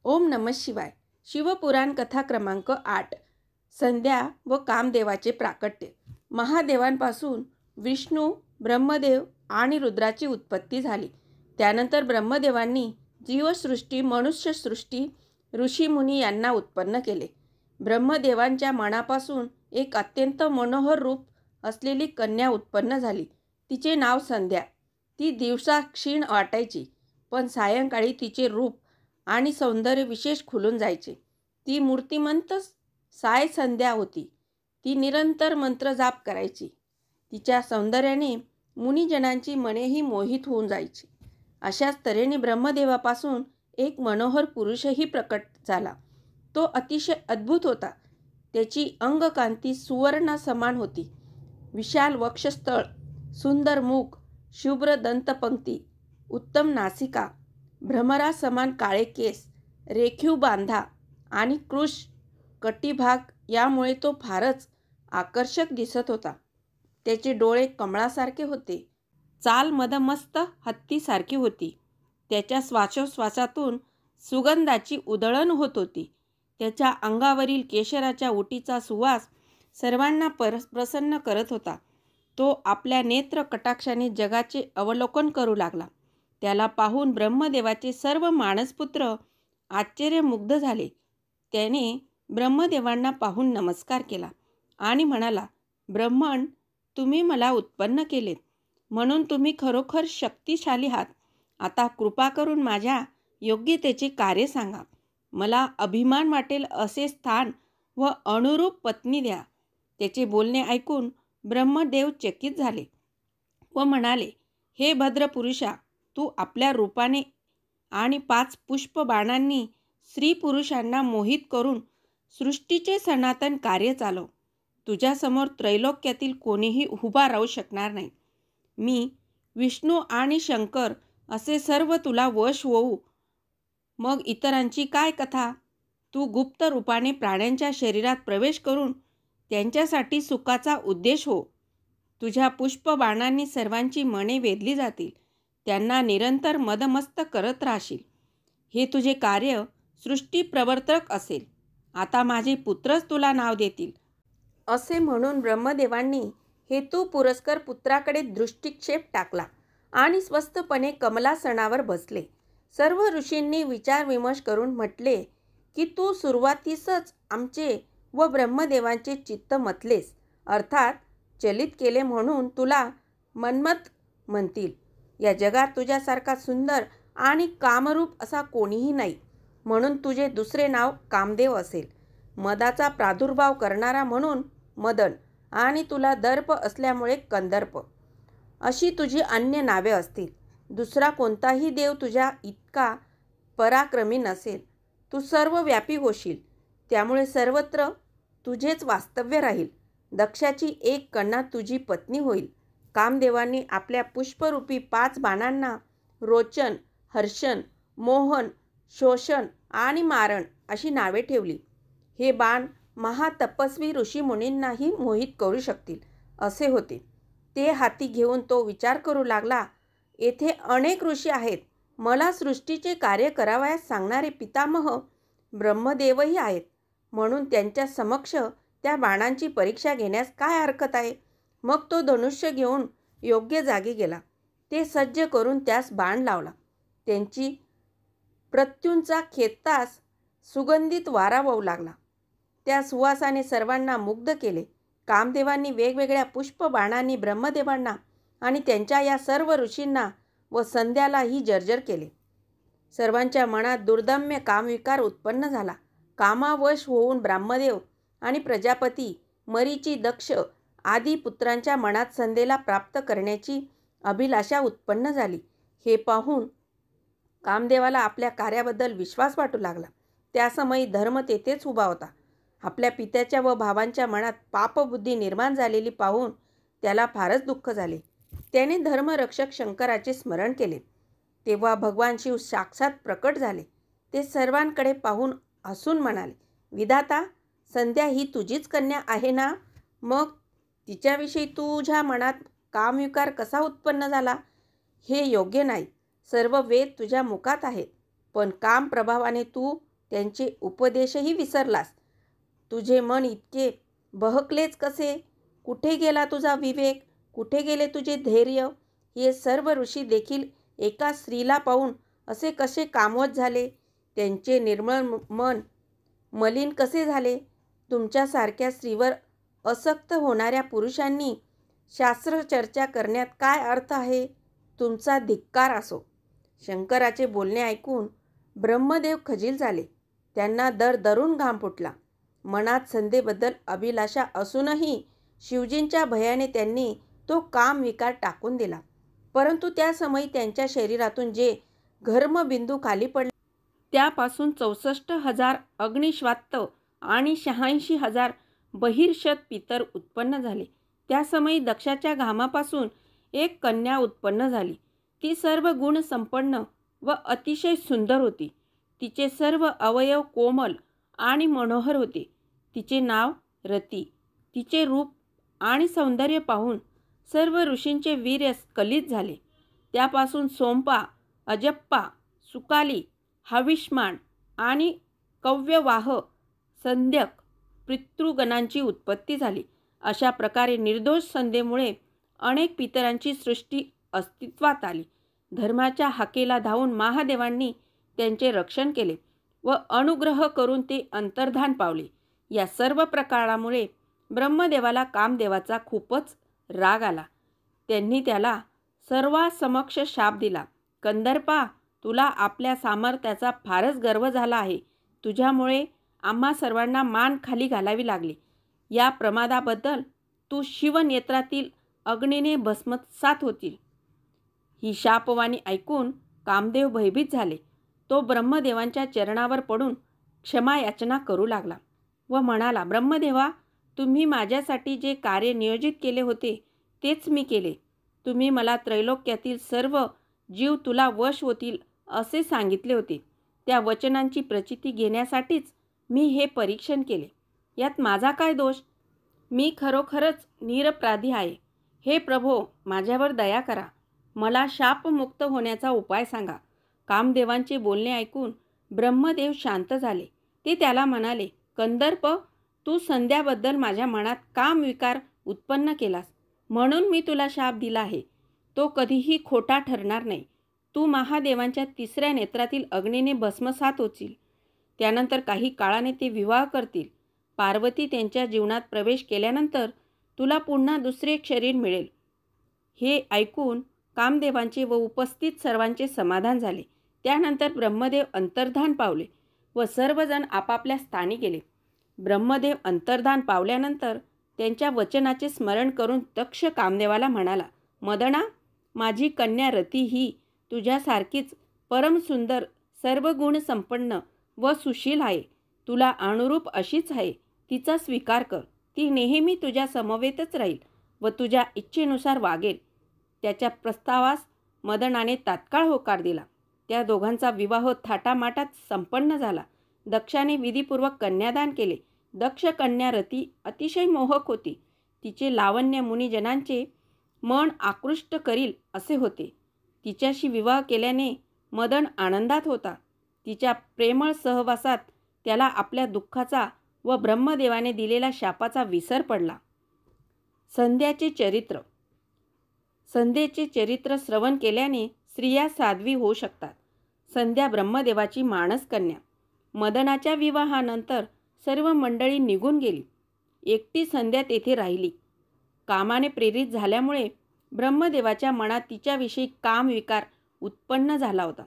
ओम नमः शिवाय. शिवपुराण कथा क्रमांक 8. संध्या व कामदेवाचे प्राकट्य. महादेवांपासून विष्णू, ब्रह्मदेव आणि रुद्राची उत्पत्ती झाली. त्यानंतर ब्रह्मदेवांनी जीवसृष्टी, मनुष्यसृष्टी, ऋषीमुनी यांना उत्पन्न केले. ब्रह्मदेवांच्या मनापासून एक अत्यंत मनोहर रूप असलेली कन्या उत्पन्न झाली. तिचे नाव संध्या. ती दिवसा क्षीण वाटायची, पण सायंकाळी तिचे रूप आणि सौंदर्य विशेष खुलून जायचे. ती मूर्तिमंत साय संध्या होती. ती निरंतर मंत्र जाप करायची. तिच्या सौंदर्याने मुनिजनांची मनेही मोहित होऊन जायची. अशाच तऱ्हेने ब्रह्मदेवापासून एक मनोहर पुरुषही प्रकट झाला. तो अतिशय अद्भुत होता. त्याची अंगकांती सुवर्ण समान होती. विशाल वक्षस्थळ, सुंदर मुख, शुभ्र दंतपंक्ती, उत्तम नासिका, भ्रमरासमान काळे केस, रेखीव बांधा आणि कृश कटिभाग यामुळे तो फारच आकर्षक दिसत होता. त्याचे डोळे कमळासारखे होते. चाल मदमस्त हत्तीसारखी होती. त्याच्या श्वासोश्वासातून सुगंधाची उधळण होत होती. त्याच्या अंगावरील केशराच्या उटीचा सुवास सर्वांना प्रसन्न करत होता. तो आपल्या नेत्र कटाक्षाने जगाचे अवलोकन करू लागला. त्याला पाहून ब्रह्मदेवाचे सर्व मानसपुत्र आश्चर्यमुग्ध झाले. त्याने ब्रह्मदेवांना पाहून नमस्कार केला आणि म्हणाला, ब्रह्मण, तुम्ही मला उत्पन्न केलेत, म्हणून तुम्ही खरोखर शक्तिशाली आहात. आता कृपा करून माझ्या योग्यतेचे कार्य सांगा. मला अभिमान वाटेल असे स्थान व अनुरूप पत्नी द्या. त्याचे बोलणे ऐकून ब्रह्मदेव चकित झाले व म्हणाले, हे भद्र पुरुषा, तू आपल्या रूपाने आणि 5 पुष्प बाणांनी स्त्री पुरुषांना मोहित करून सृष्टीचे सनातन कार्य चालव. तुझ्यासमोर त्रैलोक्यातील कोणीही उभा राहू शकणार नाही. मी विष्णू आणि शंकर असे सर्व तुला वश होऊ. मग इतरांची काय कथा? तू गुप्त रूपाने प्राण्यांच्या शरीरात प्रवेश करून त्यांच्यासाठी सुखाचा उद्देश हो. तुझ्या पुष्प बाणांनी सर्वांची मने वेधली जातील. त्यांना निरंतर मदमस्त करत राहशील. हे तुझे कार्य सृष्टी प्रवर्तक असेल. आता माझे पुत्रच तुला नाव देतील. असे म्हणून ब्रह्मदेवांनी हेतू पुरस्कर पुत्राकडे दृष्टिक्षेप टाकला आणि स्वस्थपणे कमलासनावर बसले. सर्व ऋषींनी विचारविमर्श करून म्हटले की तू सुरुवातीसच आमचे व ब्रह्मदेवांचे चित्त मतलेस, अर्थात चलित केले, म्हणून तुला मन्मथ म्हणतील. या जगात तुझ्यासारखा सुंदर आणि कामरूप असा कोणीही नाही, म्हणून तुझे दुसरे नाव कामदेव असेल. मदाचा प्रादुर्भाव करणारा म्हणून मदन आणि तुला दर्प असल्यामुळे कंदर्प अशी तुझी अन्य नावे असतील. दुसरा कोणताही देव तुझ्या इतका पराक्रमी नसेल. तू सर्व व्यापी होशील, त्यामुळे सर्वत्र तुझेच वास्तव्य राहील. दक्षाची एक कन्या तुझी पत्नी होईल. कामदेवांनी आपल्या पुष्परूपी 5 बाणांना रोचन, हर्षण, मोहन, शोषण आणि मारण अशी नावे ठेवली. हे बाण महातपस्वी ऋषीमुनींनाही मोहित करू शकतील असे होते. ते हाती घेऊन तो विचार करू लागला, येथे अनेक ऋषी आहेत. मला सृष्टीचे कार्य करावयास सांगणारे पितामह ब्रह्मदेवही आहेत, म्हणून त्यांच्या समक्ष त्या बाणांची परीक्षा घेण्यास काय हरकत आहे. मग तो धनुष्य घेऊन योग्य जागी गेला. ते सज्ज करून त्यास बाण लावला. त्यांची प्रत्यूंचा खेचताच सुगंधित वारा वाहू लागला. त्या सुवासाने सर्वांना मुग्ध केले. कामदेवांनी वेगवेगळ्या पुष्प बाणांनी ब्रह्मदेवांना आणि त्यांच्या या सर्व ऋषींना व संध्यालाही जर्जर केले. सर्वांच्या मनात दुर्दम्य कामविकार उत्पन्न झाला. कामावश होऊन ब्रह्मदेव आणि प्रजापती मरीची, दक्ष आदी पुत्रांच्या मनात संध्येला प्राप्त करण्याची अभिलाषा उत्पन्न झाली. हे पाहून कामदेवाला आपल्या कार्याबद्दल विश्वास वाटू लागला. त्यासमयी धर्म तेथेच उभा होता. आपल्या पित्याच्या व भावांच्या मनात पापबुद्धी निर्माण झालेली पाहून त्याला फारच दुःख झाले. त्याने धर्मरक्षक शंकराचे स्मरण केले. तेव्हा भगवान शिव साक्षात प्रकट झाले. ते सर्वांकडे पाहून हसून म्हणाले, विधाता, संध्या ही तुझीच कन्या आहे ना? मग तिच्याविषयी तुझ्या मनात कामविकार कसा उत्पन्न झाला? हे योग्य नाही. सर्व वेद तुझ्या मुखात आहेत, पण काम प्रभावाने तू त्यांचे उपदेशही विसरलास. तुझे मन इतके बहकलेच कसे? कुठे गेला तुझा विवेक? कुठे गेले तुझे धैर्य? हे सर्व ऋषी देखील एका स्त्रीला पाहून असे कसे कामवत झाले? त्यांचे निर्मळ मन मलिन कसे झाले? तुमच्यासारख्या स्त्रीवर आसक्त होणाऱ्या पुरुषांनी शास्त्रचर्चा करण्यात काय अर्थ आहे? तुमचा धिक्कार असो. शंकराचे बोलणे ऐकून ब्रह्मदेव खजील झाले. त्यांना दरदरून घाम फुटला. मनात संध्येबद्दल अभिलाषा असूनही शिवजींच्या भयाने त्यांनी तो काम विकार टाकून दिला. परंतु त्या समयी त्यांच्या शरीरातून जे घर्मबिंदू खाली पडले त्यापासून 64,000 अग्निश्वात्त आणि 86,000 बहिर्षत पितर उत्पन्न झाले. त्या समयी दक्षाच्या घामापासून एक कन्या उत्पन्न झाली. ती सर्व गुण संपन्न व अतिशय सुंदर होती. तिचे सर्व अवयव कोमल आणि मनोहर होते. तिचे नाव रती. तिचे रूप आणि सौंदर्य पाहून सर्व ऋषींचे वीर्य स्खलित झाले. त्यापासून सोमपा, अजप्पा, सुकाली, हविष्मान आणि कव्यवाह, संध्यक पितृगणांची उत्पत्ती झाली. अशा प्रकारे निर्दोष संध्येमुळे अनेक पितरांची सृष्टी अस्तित्वात आली. धर्माच्या हाकेला धावून महादेवांनी त्यांचे रक्षण केले व अनुग्रह करून ते अंतर्धान पावले. या सर्व प्रकारामुळे ब्रह्मदेवाला कामदेवाचा खूपच राग आला. त्यांनी त्याला सर्वांसमक्ष शाप दिला. कंदर्पा, तुला आपल्या सामर्थ्याचा फारच गर्व झाला आहे. तुझ्यामुळे आम्हा सर्वांना मान खाली घालावी लागली. या प्रमादाबद्दल तू शिवनेत्रातील अग्नीने भस्मसात होतील. ही शापवाणी ऐकून कामदेव भयभीत झाले. तो ब्रह्मदेवांच्या चरणावर पडून क्षमा याचना करू लागला व म्हणाला, ब्रह्मदेवा, तुम्ही माझ्यासाठी जे कार्य नियोजित केले होते तेच मी केले. तुम्ही मला त्रैलोक्यातील सर्व जीव तुला वश होतील असे सांगितले होते. त्या वचनांची प्रचिती घेण्यासाठीच मी हे परीक्षण केले. यात माझा काय दोष? मी खरोखरच निरपराधी आहे. हे प्रभो, माझ्यावर दया करा. मला शापमुक्त होण्याचा उपाय सांगा. कामदेवांचे बोलणे ऐकून ब्रह्मदेव शांत झाले. ते त्याला म्हणाले, कंदर्प, तू संध्याबद्दल माझ्या मनात कामविकार उत्पन्न केलास म्हणून मी तुला शाप दिला आहे. तो कधीही खोटा ठरणार नाही. तू महादेवांच्या तिसऱ्या नेत्रातील अग्नीने भस्मसात होशील. त्यानंतर काही काळाने ते विवाह करतील. पार्वती त्यांच्या जीवनात प्रवेश केल्यानंतर तुला पुन्हा दुसरे एक शरीर मिळेल. हे ऐकून कामदेवांचे व उपस्थित सर्वांचे समाधान झाले. त्यानंतर ब्रह्मदेव अंतर्धान पावले व सर्वजण आपापल्या स्थानी गेले. ब्रह्मदेव अंतर्धान पावल्यानंतर त्यांच्या वचनाचे स्मरण करून दक्ष कामदेवाला म्हणाला, मदना, माझी कन्या रती ही तुझ्यासारखीच परमसुंदर, सर्व गुण संपन्न व सुशील आहे. तुला अनुरूप अशीच आहे. तिचा स्वीकार कर. ती नेहमी तुझ्या समवेतच राहील व तुझ्या इच्छेनुसार वागेल. त्याच्या प्रस्तावास मदनाने तात्काळ होकार दिला. त्या दोघांचा विवाह थाटामाटात संपन्न झाला. दक्षाने विधीपूर्वक कन्यादान केले. दक्ष कन्या रती अतिशय मोहक होती. तिचे लावण्य मुनिजनांचे मन आकृष्ट करील असे होते. तिच्याशी विवाह केल्याने मदन आनंदात होता. तिच्या प्रेमळ सहवासात त्याला आपल्या दुःखाचा व ब्रह्मदेवाने दिलेल्या शापाचा विसर पडला. संध्याचे चरित्र. संध्येचे चरित्र श्रवण केल्याने स्त्रिया साध्वी होऊ शकतात. संध्या ब्रह्मदेवाची मानस कन्या. मदनाच्या विवाहानंतर सर्व मंडळी निघून गेली. एकटी संध्या तेथे राहिली. कामाने प्रेरित झाल्यामुळे ब्रह्मदेवाच्या मनात तिच्याविषयी कामविकार उत्पन्न झाला होता.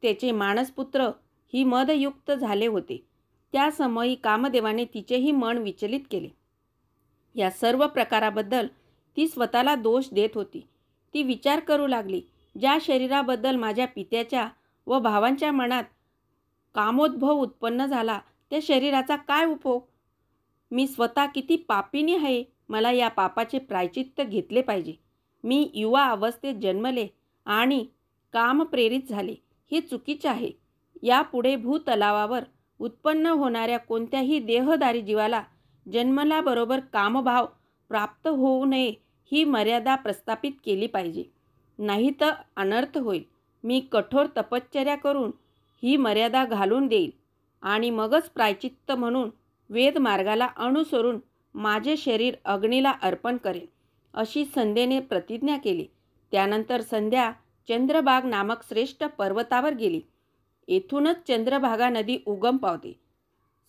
त्याचे मानसपुत्र ही मदयुक्त झाले होते. त्या समयी कामदेवाने तिचेही मन विचलित केले. या सर्व प्रकाराबद्दल ती स्वतःला दोष देत होती. ती विचार करू लागली, ज्या शरीराबद्दल माझ्या पित्याच्या व भावांच्या मनात कामोद्भव उत्पन्न झाला त्या शरीराचा काय उपयोग? मी स्वतः किती पापिनी आहे. मला या पापाचे प्रायचित्त घेतले पाहिजे. मी युवा अवस्थेत जन्मले आणि कामप्रेरित झाले. हे चुकीचे आहे. यापुढे भूतलावावर उत्पन्न होणाऱ्या कोणत्याही देहधारी जीवाला जन्मल्याबरोबर कामभाव प्राप्त होऊ नये ही मर्यादा प्रस्थापित केली पाहिजे. नाही तर अनर्थ होईल. मी कठोर तपश्चर्या करून ही मर्यादा घालून देईल आणि मगच प्रायचित्त म्हणून वेदमार्गाला अनुसरून माझे शरीर अग्नीला अर्पण करेन, अशी संध्येने प्रतिज्ञा केली. त्यानंतर संध्या चंद्रभाग नामक श्रेष्ठ पर्वतावर गेली. येथूनच चंद्रभागा नदी उगम पावते.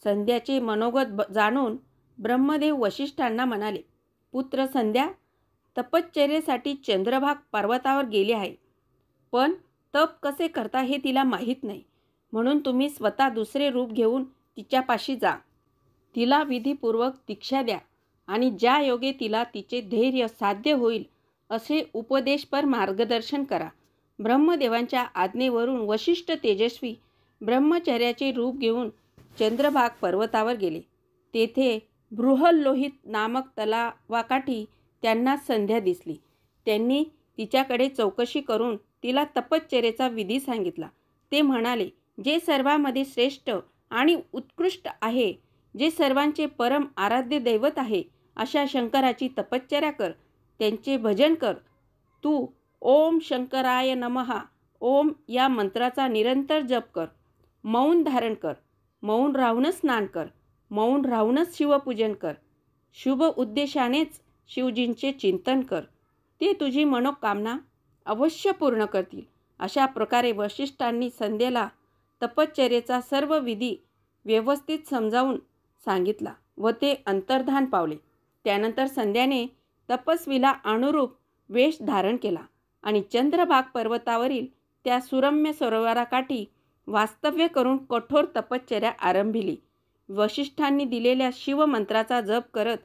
संध्याचे मनोगत जाणून ब्रह्मदेव वसिष्ठांना म्हणाले, पुत्र संध्या तपश्चर्येसाठी चंद्रभाग पर्वतावर गेली आहे, पण तप कसे करता हे तिला माहीत नाही. म्हणून तुम्ही स्वतः दुसरे रूप घेऊन तिच्यापाशी जा. तिला विधीपूर्वक दीक्षा द्या आणि ज्या योगे तिला तिचे धैर्य साध्य होईल असे उपदेशपर मार्गदर्शन करा. ब्रह्मदेवांच्या आज्ञेवरून वसिष्ठ तेजस्वी ब्रह्मचर्याचे रूप घेऊन चंद्रभाग पर्वतावर गेले. तेथे बृहल्लोहित नामक तलावाकाठी त्यांना संध्या दिसली. त्यांनी तिच्याकडे चौकशी करून तिला तपश्चर्येचा विधी सांगितला. ते म्हणाले, जे सर्वांमध्ये श्रेष्ठ आणि उत्कृष्ट आहे, जे सर्वांचे परम आराध्य दैवत आहे, अशा शंकराची तपश्चर्या कर, त्यांचे भजन कर. तू ओम शंकराय नमः ओम या मंत्राचा निरंतर जप कर. मौन धारण कर. मौन राहूनच स्नान कर. मौन राहूनच शिवपूजन कर. शुभ उद्देशानेच शिवजींचे चिंतन कर. ते तुझी मनोकामना अवश्य पूर्ण करतील. अशा प्रकारे वसिष्ठांनी संध्येला तपश्चर्येचा सर्व विधी व्यवस्थित समजावून सांगितला व ते अंतर्धान पावले. त्यानंतर संध्याने तपस्वीला अनुरूप वेश धारण केला आणि चंद्रभाग पर्वतावरील त्या सुरम्य सरोवराकाठी वास्तव्य करून कठोर तपश्चर्या आरंभिली. वसिष्ठांनी दिलेल्या शिवमंत्राचा जप करत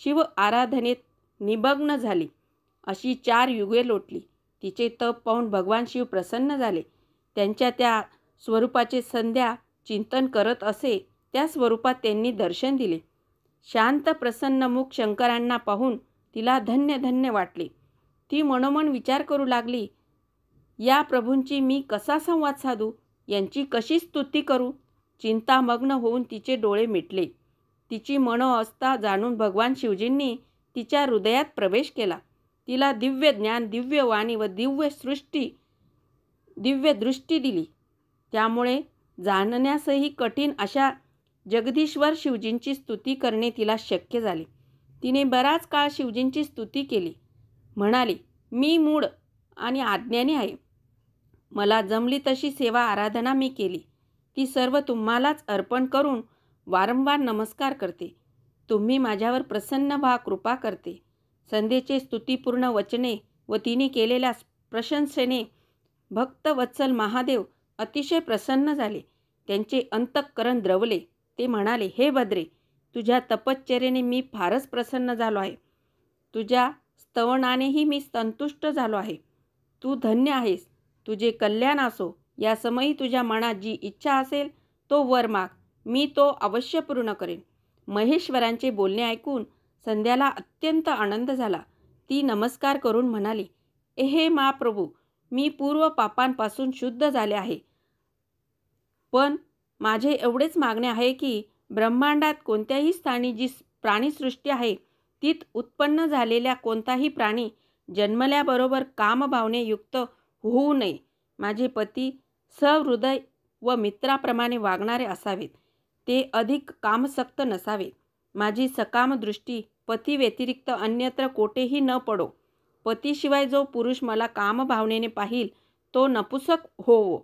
शिव आराधनेत निमग्न झाली. अशी 4 युगे लोटली. तिचे तप पाहून भगवान शिव प्रसन्न झाले. त्यांच्या त्या स्वरूपाचे संध्या चिंतन करत असे त्या स्वरूपात त्यांनी दर्शन दिले. शांत प्रसन्न मुख शंकरांना पाहून तिला धन्य धन्य वाटले. ती मनोमन विचार करू लागली, या प्रभूंची मी कसा संवाद साधू, यांची कशी स्तुती करू. चिंतामग्न होऊन तिचे डोळे मिटले. तिची मनोअवस्था जाणून भगवान शिवजींनी तिच्या हृदयात प्रवेश केला. तिला दिव्य ज्ञान, दिव्य वाणी व दिव्य दृष्टी दिली. त्यामुळे जाणण्यासही कठीण अशा जगदीश्वर शिवजींची स्तुती करणे तिला शक्य झाले. तिने बराच काळ शिवजींची स्तुती केली. म्हणाली, मी मूढ आणि अज्ञानी आहे. मला जमली तशी सेवा आराधना मी केली. ती सर्व तुम्हालाच अर्पण करून वारंवार नमस्कार करते. तुम्ही माझ्यावर प्रसन्न व्हा, कृपा करते. संध्येचे स्तुतीपूर्ण वचने व तिने केलेल्या प्रशंसेने भक्तवत्सल महादेव अतिशय प्रसन्न झाले. त्यांचे अंतःकरण द्रवले. ते म्हणाले, हे भद्रे, तुझ्या तपश्चर्येने मी फारच प्रसन्न झालो आहे. तुझ्या स्तवनानेही मी संतुष्ट झालो आहे. तू धन्य आहेस. तुझे कल्याण असो. या समयी तुझ्या मनात जी इच्छा असेल तो वर माग, मी तो अवश्य पूर्ण करेन. महेश्वरांचे बोलणे ऐकून संध्याला अत्यंत आनंद झाला. ती नमस्कार करून म्हणाली, हे महाप्रभू, मी पूर्व पापांपासून शुद्ध झाले आहे. पण माझे एवढेच मागणे आहे की ब्रह्मांडात कोणत्याही स्थानी जी प्राणीसृष्टी आहे तीत उत्पन्न झालेल्या कोणताही प्राणी जन्मल्याबरोबर कामभावने युक्त होऊ नये. माझे पती सहृदय व मित्राप्रमाणे वागणारे असावेत. ते अधिक कामसक्त नसावे. माझी सकाम दृष्टी पती व्यतिरिक्त अन्यत्र कोठेही न पडो. पतीशिवाय जो पुरुष मला कामभावनेने पाहिल तो नपुसक होवो.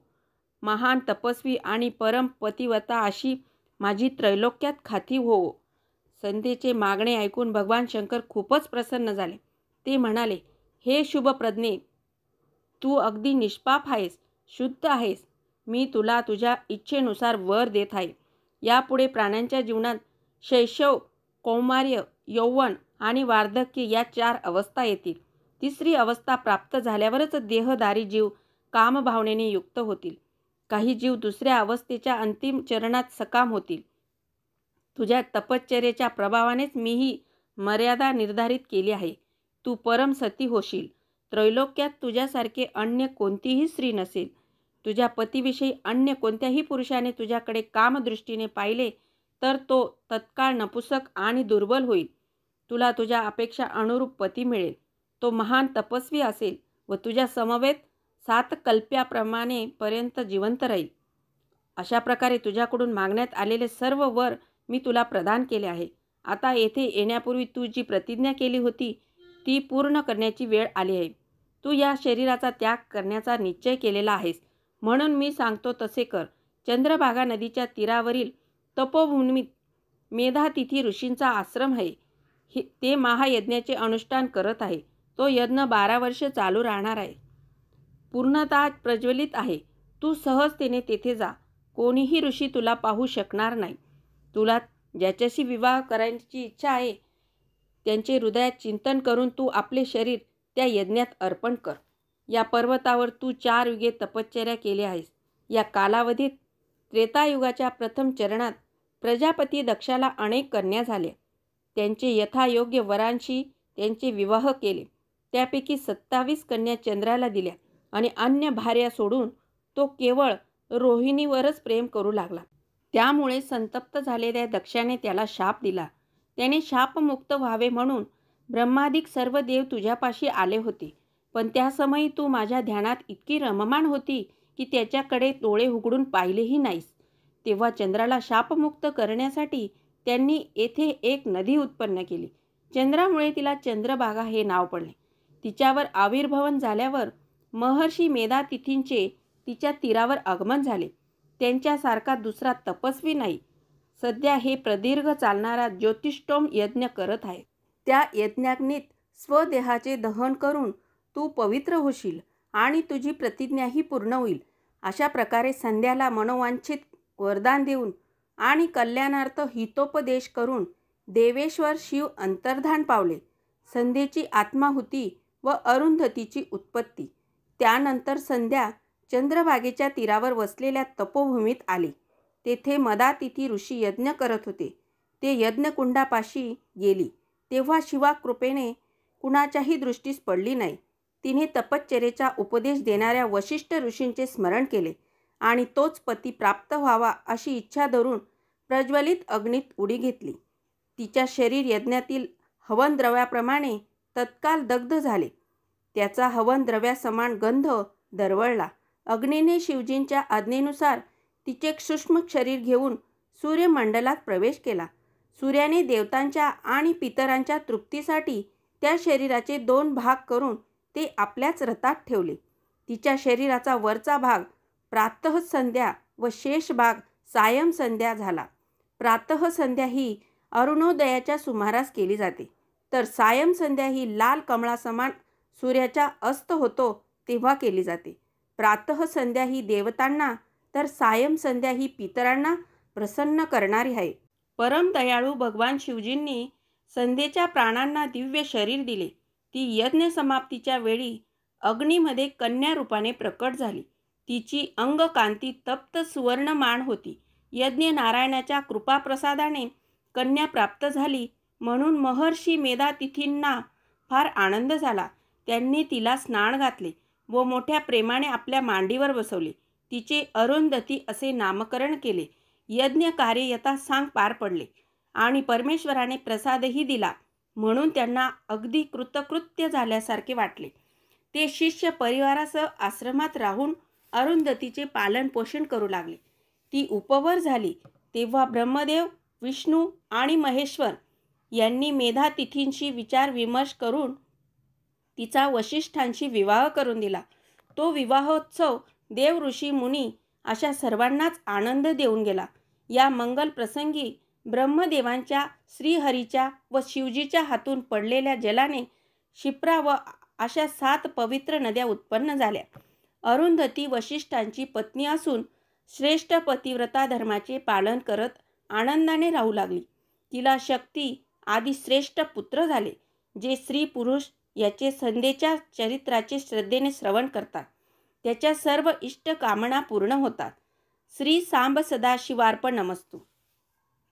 महान तपस्वी आणि परम पतिव्रता अशी माझी त्रैलोक्यात ख्याती होवो. संध्येचे मागणे ऐकून भगवान शंकर खूपच प्रसन्न झाले. ते म्हणाले, हे शुभप्रज्ञे, तू अगदी निष्पाप आहेस, शुद्ध आहेस. मी तुला तुझ्या इच्छेनुसार वर देत आहे. यापुढे प्राण्यांच्या जीवनात शैशव, कौमार्य, यौवन आणि वार्धक्य या 4 अवस्था येतील. तिसरी अवस्था प्राप्त झाल्यावरच देहधारी जीव कामभावनेने युक्त होतील. काही जीव दुसऱ्या अवस्थेच्या अंतिम चरणात सकाम होतील. तुझ्या तपश्चर्येच्या प्रभावानेच मी ही मर्यादा निर्धारित केली आहे. तू परम सती होशील. त्रैलोक्यात तुझ्यासारखे अन्य कोणतीही स्त्री नसेल. तुझ्या पतीविषयी अन्य कोणत्याही पुरुषाने तुझ्याकडे कामदृष्टीने पाहिले तर तो तत्काळ नपुसक आणि दुर्बल होईल. तुला तुझ्या अपेक्षा अनुरूप पती मिळेल. तो महान तपस्वी असेल व तुझ्या समवेत 7 कल्प्याप्रमाणे पर्यंत जिवंत राहील. अशा प्रकारे तुझ्याकडून मागण्यात आलेले सर्व वर मी तुला प्रदान केले आहे. आता येथे येण्यापूर्वी तू जी प्रतिज्ञा केली होती ती पूर्ण करण्याची वेळ आली आहे. तू या शरीराचा त्याग करण्याचा निश्चय केलेला आहेस, म्हणून मी सांगतो तसे कर. चंद्रभागा नदीच्या तीरावरील तपोभूमीत मेधातिथी ऋषींचा आश्रम आहे. ते महायज्ञाचे अनुष्ठान करत आहे. तो यज्ञ 12 वर्ष चालू राहणार आहे. पूर्णतः प्रज्वलित आहे. तू सहजतेने तेथे जा. कोणीही ऋषी तुला पाहू शकणार नाही. तुला ज्याच्याशी विवाह करायची इच्छा आहे त्यांचे हृदयात चिंतन करून तू आपले शरीर त्या यज्ञात अर्पण कर. या पर्वतावर तू 4 युगे तपश्चर्या केली आहेस. या कालावधीत त्रेतायुगाच्या प्रथम चरणात प्रजापती दक्षाला अनेक कन्या झाल्या. त्यांचे यथायोग्य वरांशी त्यांचे विवाह केले. त्यापैकी 27 कन्या चंद्राला दिल्या आणि अन्य भार्या सोडून तो केवळ रोहिणीवरच प्रेम करू लागला. त्यामुळे संतप्त झालेल्या दक्षाने त्याला शाप दिला. त्याने शापमुक्त व्हावे म्हणून ब्रह्मादिक सर्व देव तुझ्यापाशी आले होते. पण त्या समयी तू माझ्या ध्यानात इतकी रममाण होती की त्याच्याकडे डोळे उघडून पाहिलेही नाहीस. तेव्हा चंद्राला शापमुक्त करण्यासाठी त्यांनी येथे एक नदी उत्पन्न केली. चंद्रामुळे तिला चंद्रभागा हे नाव पडले. तिच्यावर आविर्भवन झाल्यावर महर्षी मेधातिथींचे तिच्या तीरावर आगमन झाले. त्यांच्यासारखा दुसरा तपस्वी नाही. सध्या हे प्रदीर्घ चालणारा ज्योतिष्टोम यज्ञ करत आहे. त्या यज्ञाग्नीत स्वदेहाचे दहन करून तू पवित्र होशील आणि तुझी प्रतिज्ञाही पूर्ण होईल. अशा प्रकारे संध्याला मनोवांछित वरदान देऊन आणि कल्याणार्थ हितोपदेश करून देवेश्वर शिव अंतर्धान पावले. संध्येची आत्माहुती व अरुंधतीची उत्पत्ती. त्यानंतर संध्या चंद्रभागेच्या तीरावर वसलेल्या तपोभूमीत आले. तेथे मदातिथी ऋषी यज्ञ करत होते. ते यज्ञकुंडापाशी गेली तेव्हा शिवाकृपेने कुणाच्याही दृष्टीस पडली नाही. तिने तपश्चर्येचा उपदेश देणाऱ्या वशिष्ठ ऋषींचे स्मरण केले आणि तोच पती प्राप्त व्हावा अशी इच्छा धरून प्रज्वलित अग्नीत उडी घेतली. तिच्या शरीर यज्ञातील हवन द्रव्याप्रमाणे तत्काल दग्ध झाले. त्याचा हवन द्रव्यासमान गंध दरवळला. अग्नीने शिवजींच्या आज्ञेनुसार तिचे सूक्ष्म शरीर घेऊन सूर्यमंडलात प्रवेश केला. सूर्याने देवतांच्या आणि पितरांच्या तृप्तीसाठी त्या शरीराचे 2 भाग करून ते आपल्याच रथात ठेवले. तिच्या शरीराचा वरचा भाग प्रातः संध्या व शेष भाग सायं संध्या झाला. प्रातः संध्या ही अरुणोदयाच्या सुमारास केली जाते, तर सायं संध्या ही लाल कमळासमान सूर्याचा अस्त होतो तेव्हा केली जाते. प्रातः संध्या ही देवतांना तर सायं संध्या ही पितरांना प्रसन्न करणारी आहे. परम दयाळू भगवान शिवजींनी संध्येच्या प्राणांना दिव्य शरीर दिले. ती यज्ञ समाप्तीच्या वेळी अग्नीमध्ये कन्या रूपाने प्रकट झाली. तिची अंगकांती तप्त सुवर्णमान होती. यज्ञ नारायणाच्या कृपाप्रसादाने कन्या प्राप्त झाली म्हणून महर्षी मेधातिथींना फार आनंद झाला. त्यांनी तिला स्नान घातले व मोठ्या प्रेमाने आपल्या मांडीवर बसवले. तिचे अरुंधती असे नामकरण केले. यज्ञ कार्य यथासांग पार पडले आणि परमेश्वराने प्रसादही दिला म्हणून त्यांना अगदी कृतकृत्य झाल्यासारखे वाटले. ते शिष्य परिवारासह आश्रमात राहून अरुंधतीचे पालन पोषण करू लागले. ती उपवर झाली तेव्हा ब्रह्मदेव, विष्णू आणि महेश्वर यांनी मेधातिथींशी विचारविमर्श करून तिचा वशिष्ठांशी विवाह करून दिला. तो विवाहोत्सव देव, ऋषी, मुनी अशा सर्वांनाच आनंद देऊन गेला. या मंगल प्रसंगी ब्रह्मदेवांच्या, श्रीहरीच्या व शिवजीच्या हातून पडलेल्या जलाने क्षिप्रा व अशा 7 पवित्र नद्या उत्पन्न झाल्या. अरुंधती वशिष्ठांची पत्नी असून श्रेष्ठ पतिव्रता धर्माचे पालन करत आनंदाने राहू लागली. तिला शक्ती आदी श्रेष्ठ पुत्र झाले, जे स्त्री पुरुष याचे संध्येच्या चरित्राचे श्रद्धेने श्रवण करतात त्याच्या सर्व इष्ट कामना पूर्ण होतात. श्री सांब सदाशिवार्पण नमस्तु.